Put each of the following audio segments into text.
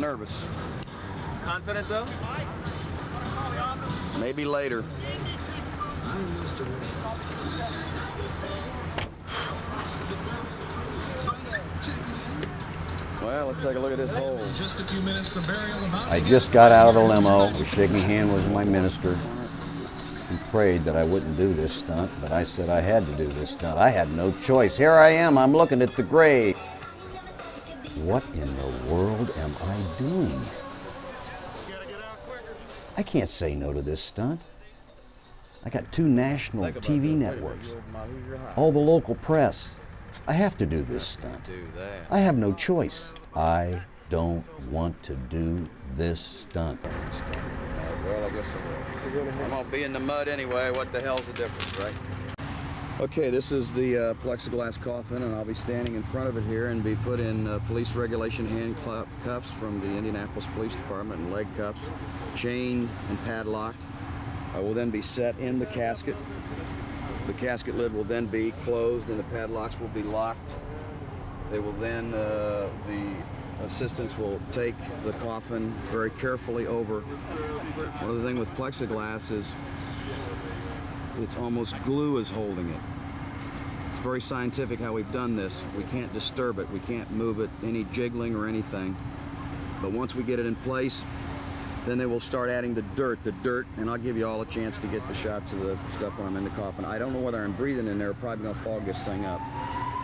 nervous. Confident though? Maybe later. Well, let's take a look at this hole. I just got out of the limo, was shaking hand with my minister. He prayed that I wouldn't do this stunt, but I said I had to do this stunt. I had no choice. Here I am, I'm looking at the grave. What in the world am I doing? I can't say no to this stunt. I got 2 national TV networks, all the local press. I have to do this stunt. I have no choice. I don't want to do this stunt. Well, I guess I will. I'm gonna be in the mud anyway. What the hell's the difference, right? Okay, this is the plexiglass coffin, and I'll be standing in front of it here and be put in police regulation handcuffs from the Indianapolis Police Department, and leg cuffs, chained and padlocked. I will then be set in the casket. The casket lid will then be closed and the padlocks will be locked. They will then, the assistants will take the coffin very carefully over. One other thing with plexiglass is it's almost glue is holding it. It's very scientific how we've done this. We can't disturb it. We can't move it, any jiggling or anything. But once we get it in place, then they will start adding the dirt, and I'll give you all a chance to get the shots of the stuff when I'm in the coffin. I don't know whether I'm breathing in there, probably gonna fog this thing up.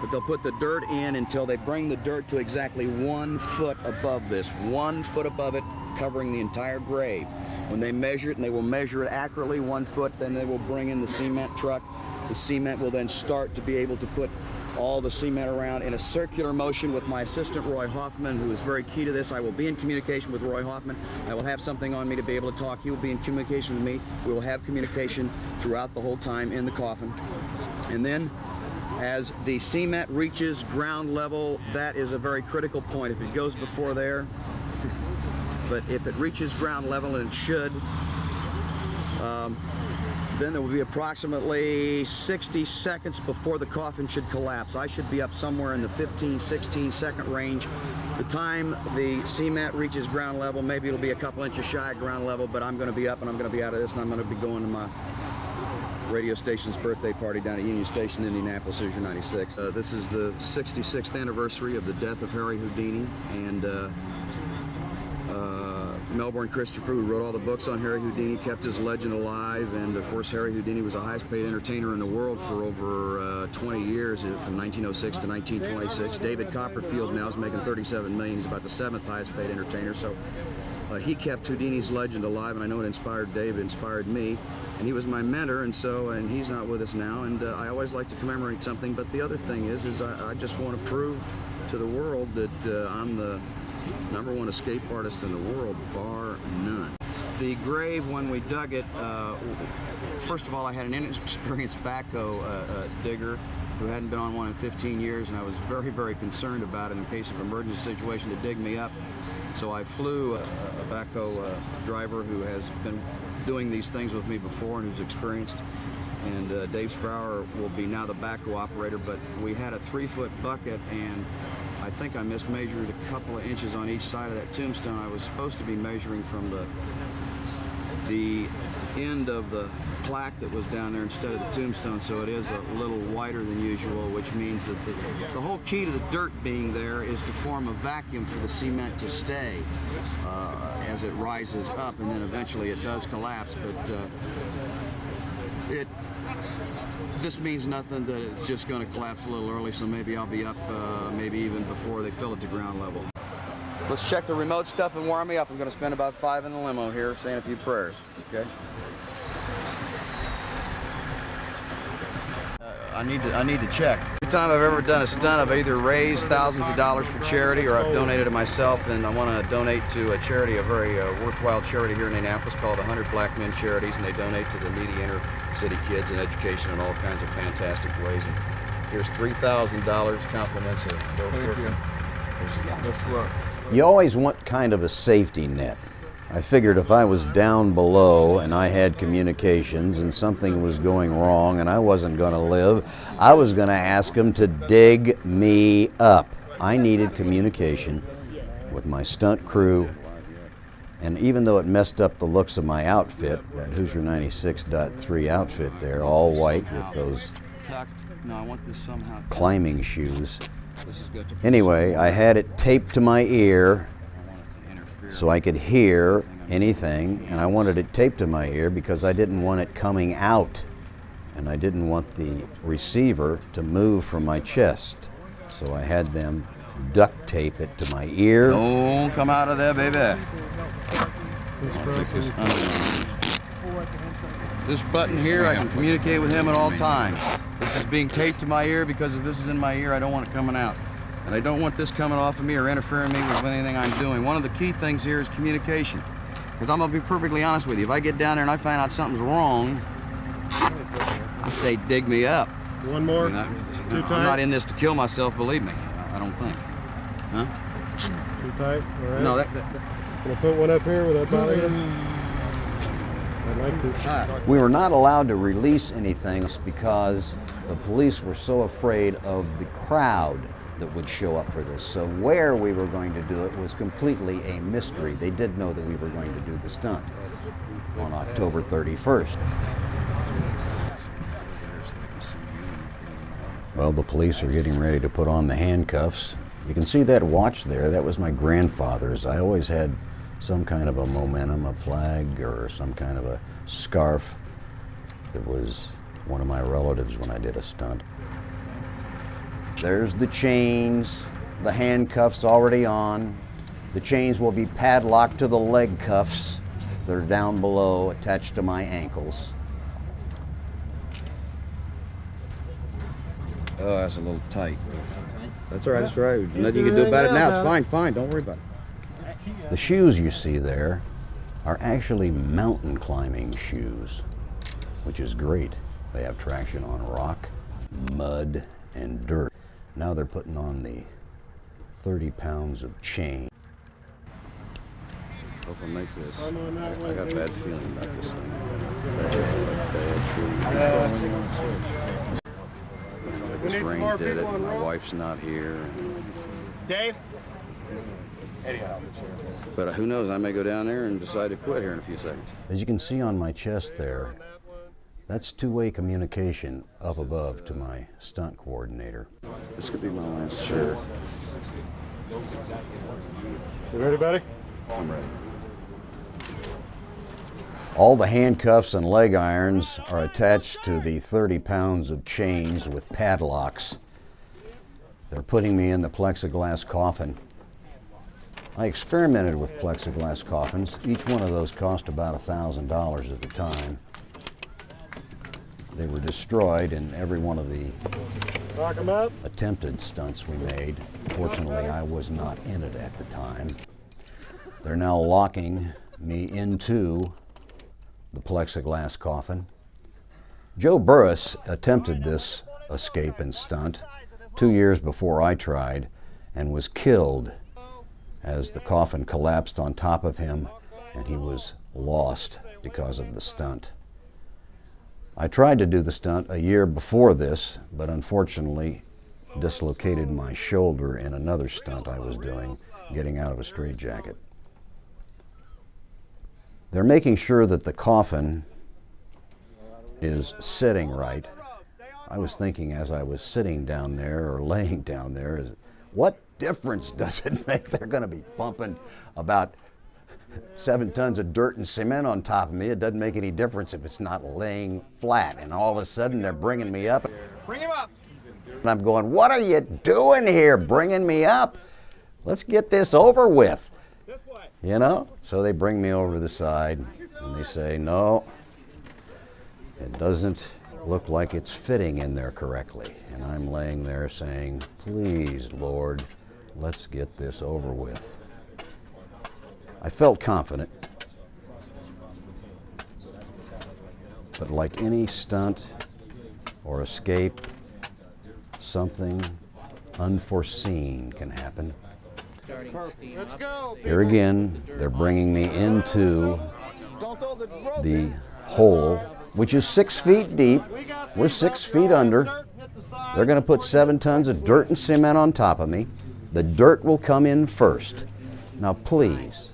But they'll put the dirt in until they bring the dirt to exactly 1 foot above this, 1 foot above it, covering the entire grave. When they measure it, and they will measure it accurately 1 foot, then they will bring in the cement truck. The cement will then start to be able to put all the cement around in a circular motion with my assistant Roy Hoffman, who is very key to this. I will be in communication with Roy Hoffman. I will have something on me to be able to talk. He will be in communication with me. We will have communication throughout the whole time in the coffin. And then as the cement reaches ground level, that is a very critical point. If it goes before there, but if it reaches ground level, and it should, then there will be approximately 60 seconds before the coffin should collapse. I should be up somewhere in the 15, 16 second range. The time the cement reaches ground level, maybe it'll be a couple inches shy of ground level, but I'm gonna be up and I'm gonna be out of this, and I'm gonna be going to my radio station's birthday party down at Union Station, Indianapolis, Hoosier 96. This is the 66th anniversary of the death of Harry Houdini, and Melbourne Christopher, who wrote all the books on Harry Houdini, kept his legend alive, and of course Harry Houdini was the highest paid entertainer in the world for over 20 years, from 1906 to 1926. David Copperfield now is making $37 million. He's about the 7th highest paid entertainer, so he kept Houdini's legend alive, and I know it inspired Dave, it inspired me, and he was my mentor, and he's not with us now, and I always like to commemorate something. But the other thing is I just want to prove to the world that I'm the #1 escape artist in the world, bar none. The grave, when we dug it, first of all, I had an inexperienced backhoe digger who hadn't been on one in 15 years, and I was very, very concerned about it in case of emergency situation to dig me up. So I flew a backhoe driver who has been doing these things with me before and who's experienced, and Dave Sprower will be now the backhoe operator. But we had a 3-foot bucket, and I think I mismeasured a couple of inches on each side of that tombstone. I was supposed to be measuring from the end of the plaque that was down there instead of the tombstone, so it is a little wider than usual, which means that the whole key to the dirt being there is to form a vacuum for the cement to stay as it rises up, and then eventually it does collapse. But this means nothing, that it's just going to collapse a little early, so maybe I'll be up maybe even before they fill it to ground level. Let's check the remote stuff and warm me up. I'm going to spend about 5 in the limo here saying a few prayers, okay? I need to check. Every time I've ever done a stunt, I've either raised thousands of dollars for charity or I've donated it myself, and I want to donate to a charity, a very worthwhile charity here in Indianapolis called 100 Black Men Charities, and they donate to the needy inner city kids in education in all kinds of fantastic ways. And here's $3,000 compliments of Bill Shirk. You always want kind of a safety net. I figured if I was down below and I had communications and something was going wrong and I wasn't going to live, I was going to ask them to dig me up. I needed communication with my stunt crew, and even though it messed up the looks of my outfit, that Hoosier 96.3 outfit there, all white with those climbing shoes. Anyway, I had it taped to my ear so I could hear anything, and I wanted it taped to my ear because I didn't want it coming out, and I didn't want the receiver to move from my chest. So I had them duct tape it to my ear. Don't come out of there, baby. This button here, I can communicate with him at all times. This is being taped to my ear because if this is in my ear, I don't want it coming out. And I don't want this coming off of me or interfering me with anything I'm doing. One of the key things here is communication. Because I'm going to be perfectly honest with you. If I get down there and I find out something's wrong, I say dig me up. One more. I'm not in this to kill myself, believe me. I don't think. Huh? Too tight? All right. No, Can I put one up here without bothering you? I'd like to. We were not allowed to release anything because the police were so afraid of the crowd that would show up for this. So where we were going to do it was completely a mystery. They did know that we were going to do the stunt on October 31st. Well, the police are getting ready to put on the handcuffs. You can see that watch there. That was my grandfather's. I always had some kind of a momentum, a flag, or some kind of a scarf that was one of my relatives when I did a stunt. There's the chains, the handcuffs already on. The chains will be padlocked to the leg cuffs that are down below, attached to my ankles. Oh, that's a little tight. That's all right, that's all right. Nothing you can do about it now. It's fine, fine. Don't worry about it. The shoes you see there are actually mountain climbing shoes, which is great. They have traction on rock, mud, and dirt. Now they're putting on the 30 pounds of chain. Hope I make this. I got a bad feeling about this thing. Bad feeling. This rain did it. My wife's not here. Dave? But who knows? I may go down there and decide to quit here in a few seconds. As you can see on my chest there, that's two-way communication up above to my stunt coordinator. This could be my last shirt. You ready, buddy? I'm ready. All the handcuffs and leg irons are attached to the 30 pounds of chains with padlocks. They're putting me in the plexiglass coffin. I experimented with plexiglass coffins. Each one of those cost about $1,000 at the time. They were destroyed in every one of the attempted stunts we made. Fortunately, I was not in it at the time. They're now locking me into the plexiglass coffin. Joe Burrus attempted this escape and stunt 2 years before I tried and was killed as the coffin collapsed on top of him and he was lost because of the stunt. I tried to do the stunt a year before this, but unfortunately dislocated my shoulder in another stunt I was doing, getting out of a straitjacket. They're making sure that the coffin is sitting right. I was thinking as I was sitting down there or laying down there, what difference does it make? They're going to be pumping about 7 tons of dirt and cement on top of me. It doesn't make any difference if it's not laying flat. And all of a sudden they're bringing me up. Bring him up. And I'm going, what are you doing here, bringing me up? Let's get this over with. You know? So they bring me over to the side and they say, no, it doesn't look like it's fitting in there correctly. And I'm laying there saying, please, Lord, let's get this over with. I felt confident, but like any stunt or escape, something unforeseen can happen. Let's go. Here again, they're bringing me into the hole, which is 6 feet deep. We're 6 feet under. They're going to put 7 tons of dirt and cement on top of me. The dirt will come in first. Now please,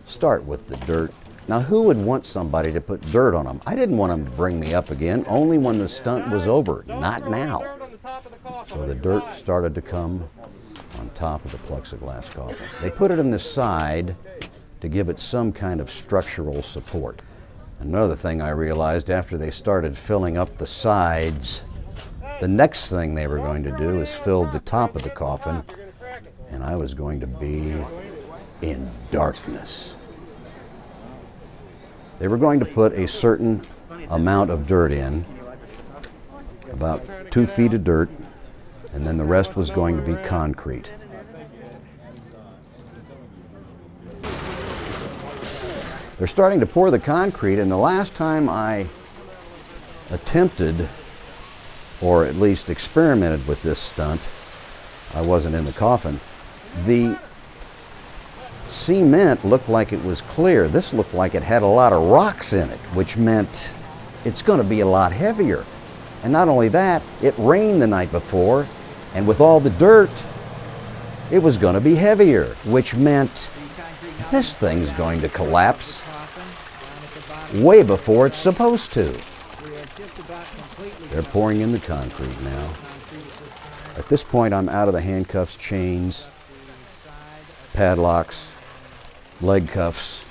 start with the dirt. Now who would want somebody to put dirt on them? I didn't want them to bring me up again, only when the stunt was over, not now. So the dirt started to come on top of the plexiglass coffin. They put it in the side to give it some kind of structural support. Another thing I realized after they started filling up the sides, the next thing they were going to do is fill the top of the coffin, and I was going to be in darkness. They were going to put a certain amount of dirt in, about 2 feet of dirt, and then the rest was going to be concrete. They're starting to pour the concrete, and the last time I attempted, or at least experimented with this stunt, I wasn't in the coffin, the cement looked like it was clear. This looked like it had a lot of rocks in it, which meant it's going to be a lot heavier. And not only that, it rained the night before, and with all the dirt, it was going to be heavier, which meant this thing's going to collapse way before it's supposed to. They're pouring in the concrete now. At this point, I'm out of the handcuffs, chains, padlocks, leg cuffs,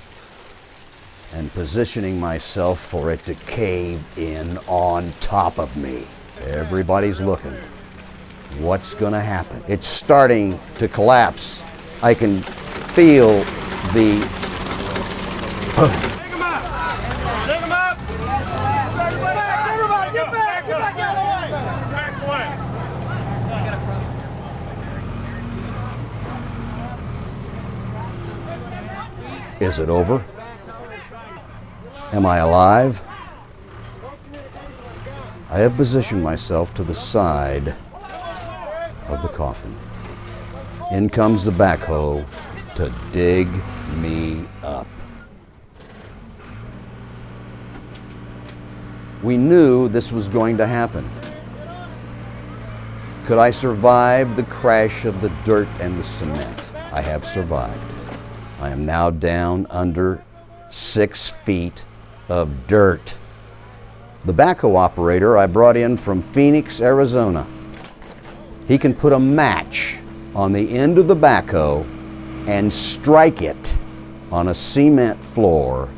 and positioning myself for it to cave in on top of me. Everybody's looking. What's going to happen? It's starting to collapse. I can feel the... Is it over? Am I alive? I have positioned myself to the side of the coffin. In comes the backhoe to dig me up. We knew this was going to happen. Could I survive the crash of the dirt and the cement? I have survived. I am now down under 6 feet of dirt. The backhoe operator I brought in from Phoenix, Arizona. He can put a match on the end of the backhoe and strike it on a cement floor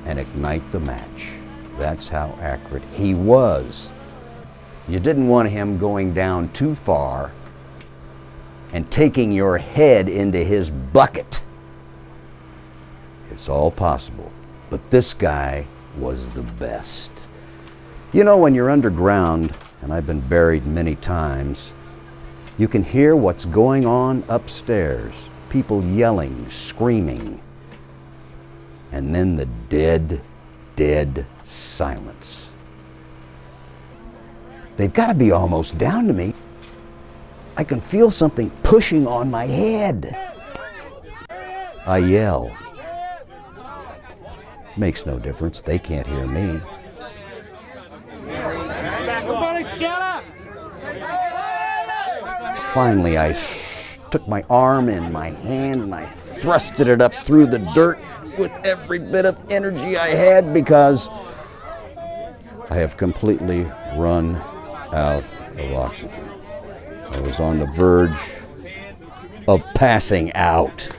and ignite the match. That's how accurate he was. You didn't want him going down too far and taking your head into his bucket. It's all possible, but this guy was the best. You know, when you're underground, and I've been buried many times, you can hear what's going on upstairs. People yelling, screaming, and then the dead, dead silence. They've got to be almost down to me. I can feel something pushing on my head. I yell. Makes no difference. They can't hear me. Everybody shut up! Finally, I took my arm in my hand and I thrusted it up through the dirt with every bit of energy I had, because I have completely run out of oxygen. I was on the verge of passing out.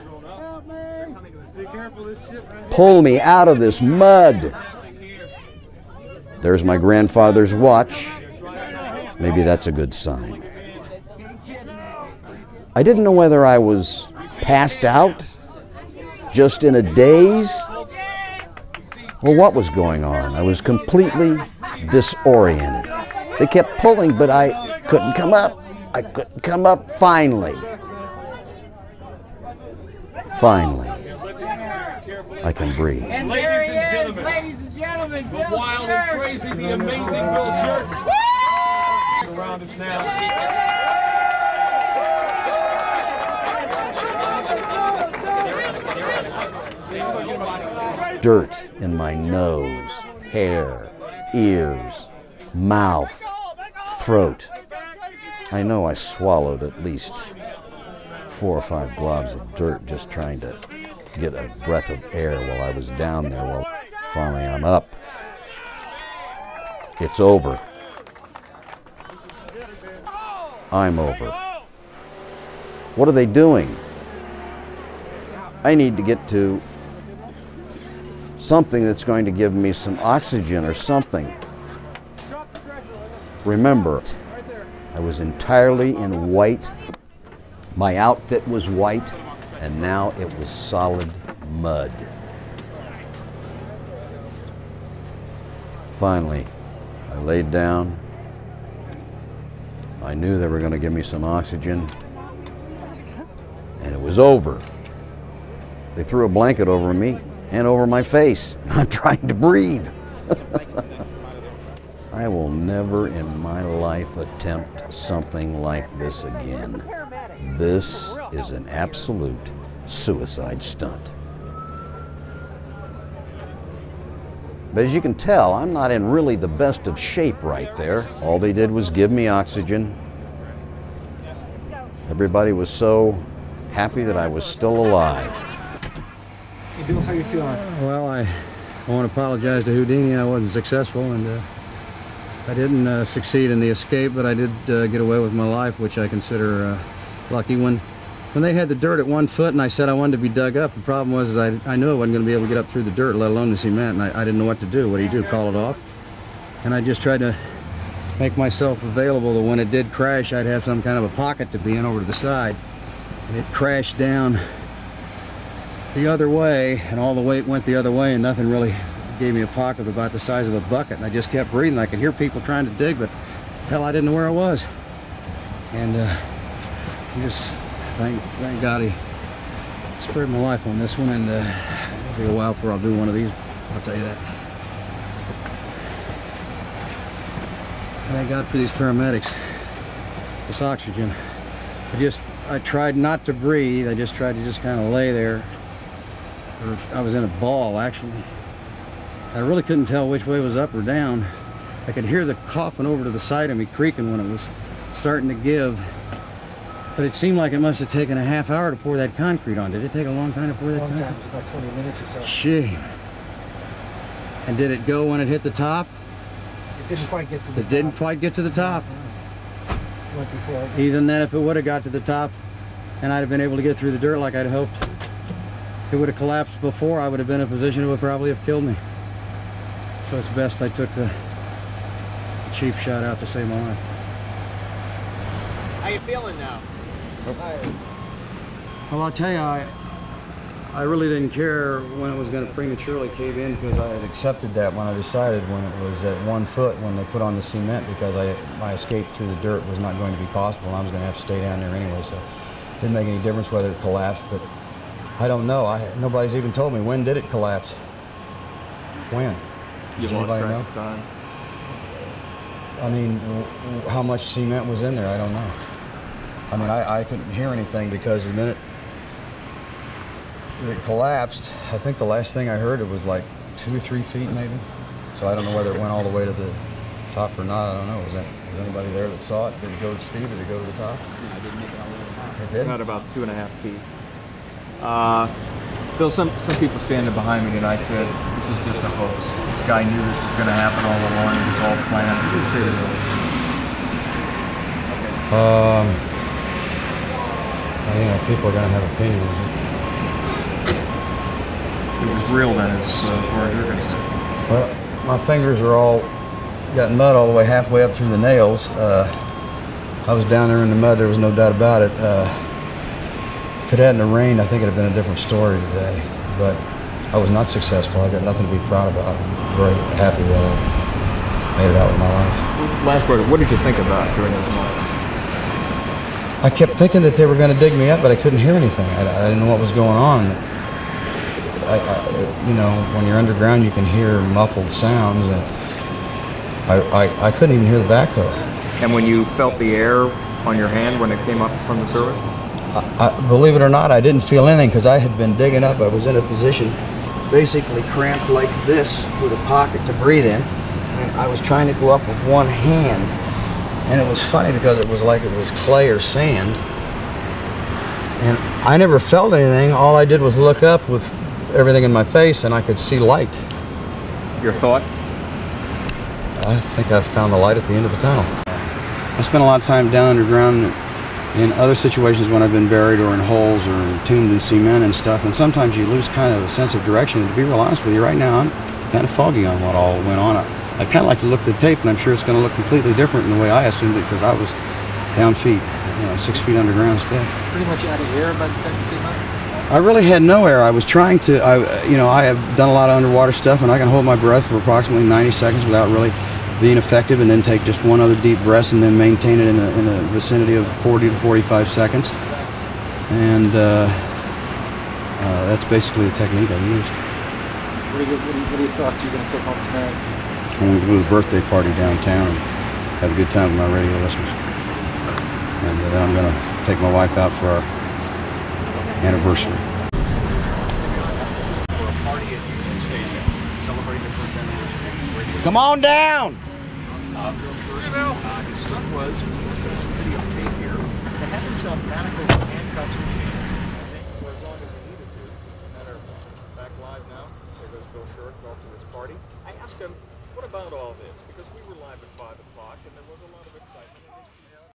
Pull me out of this mud. There's my grandfather's watch. Maybe that's a good sign. I didn't know whether I was passed out, just in a daze, or what was going on. I was completely disoriented. They kept pulling, but I couldn't come up. I couldn't come up. Finally, I can breathe. And there he is, ladies and gentlemen, Bill The wild Shirk. and crazy, the amazing Bill Shirk. Around us now. Dirt in my nose, hair, ears, mouth, throat. I know I swallowed at least 4 or 5 globs of dirt just trying to get a breath of air while I was down there. Well, finally I'm up. It's over. I'm over. What are they doing? I need to get to something that's going to give me some oxygen or something. Remember, I was entirely in white. My outfit was white, and now it was solid mud. Finally, I laid down. I knew they were going to give me some oxygen, and it was over. They threw a blanket over me and over my face. I'm trying to breathe. I will never in my life attempt something like this again. This is an absolute suicide stunt. But as you can tell, I'm not in really the best of shape right there. All they did was give me oxygen. Everybody was so happy that I was still alive. Hey Bill, how you feeling? Well, I want to apologize to Houdini. I wasn't successful, and I didn't succeed in the escape, but I did get away with my life, which I consider lucky. When they had the dirt at 1 foot and I said I wanted to be dug up, the problem was I knew I wasn't going to be able to get up through the dirt, let alone the cement, and I didn't know what to do. What do you do? Call it off? And I just tried to make myself available that when it did crash, I'd have some kind of a pocket to be in over to the side. And it crashed down the other way, and all the weight went the other way, and nothing really gave me a pocket about the size of a bucket. And I just kept breathing. I could hear people trying to dig, but hell, I didn't know where I was. And just thank God he spared my life on this one, and it'll be a while before I'll do one of these, I'll tell you that. Thank God for these paramedics, this oxygen. I tried not to breathe. I just tried to just kind of lay there. I was in a ball, actually. I really couldn't tell which way was up or down. I could hear the coffin over to the side of me creaking when it was starting to give. But it seemed like it must have taken a half hour to pour that concrete on. Did it take a long time to pour that concrete? Long time, about 20 minutes or so. Shame. And did it go when it hit the top? It didn't quite get to the top. It didn't quite get to the top. Went before. Even then, if it would have got to the top and I'd have been able to get through the dirt like I'd hoped, it would have collapsed before. I would have been in a position it would probably have killed me. So it's best I took the cheap shot out to save my life. How you feeling now? Well, I'll tell you, I really didn't care when it was going to prematurely cave in, because I had accepted that when I decided when it was at 1 foot when they put on the cement, because my escape through the dirt was not going to be possible, and I was going to have to stay down there anyway, so it didn't make any difference whether it collapsed. But I don't know. Nobody's even told me, when did it collapse? When? You lost track of time. I mean, how much cement was in there? I don't know. I mean, I couldn't hear anything, because the minute that it collapsed, I think the last thing I heard, it was like 2 or 3 feet maybe. So I don't know whether it went all the way to the top or not. I don't know. Was anybody there that saw it? Did it go to Steve? Did it go to the top? I didn't make it all the way to the top. It did? Not about 2.5 feet. Bill, some people standing behind me tonight said this is just a hoax. This guy knew this was going to happen all along. It was all planned. What did you say to that? People are going to have opinions. It was real then, as far as you're concerned. Well, my fingers are all got mud all the way halfway up through the nails. I was down there in the mud, there was no doubt about it. If it hadn't rained, I think it'd have been a different story today. But I was not successful. I got nothing to be proud about. I'm very happy that I made it out with my life. Last word, what did you think about during those moments? I kept thinking that they were going to dig me up, but I couldn't hear anything. I didn't know what was going on. You know, when you're underground, you can hear muffled sounds, and I couldn't even hear the backhoe. And when you felt the air on your hand when it came up from the surface? Believe it or not, I didn't feel anything, because I had been digging up. I was in a position basically cramped like this with a pocket to breathe in, and I was trying to go up with one hand. And it was funny, because it was like it was clay or sand. And I never felt anything. All I did was look up with everything in my face, and I could see light. Your thought? I think I've found the light at the end of the tunnel. I spent a lot of time down underground in other situations when I've been buried or in holes or entombed in cement and stuff, and sometimes you lose kind of a sense of direction. And to be real honest with you, right now I'm kind of foggy on what all went on. I kind of like to look at the tape, and I'm sure it's going to look completely different in the way I assumed it, because I was down feet, 6 feet underground still. Pretty much out of air by the time you came out? I really had no air. I was trying to, I have done a lot of underwater stuff, and I can hold my breath for approximately 90 seconds without really being effective, and then take just one other deep breath and then maintain it in a vicinity of 40 to 45 seconds. And that's basically the technique I used. What are your thoughts you're going to take home tonight? I'm going to go to the birthday party downtown and have a good time with my radio listeners. And then I'm going to take my wife out for our anniversary. Come on down! His son was, let's go to some videotape here, to have himself manacled with handcuffs and chains. I think for as long as he needed to. Matter back live now. There goes Bill Shirk off to this party. I asked him, what about all this? Because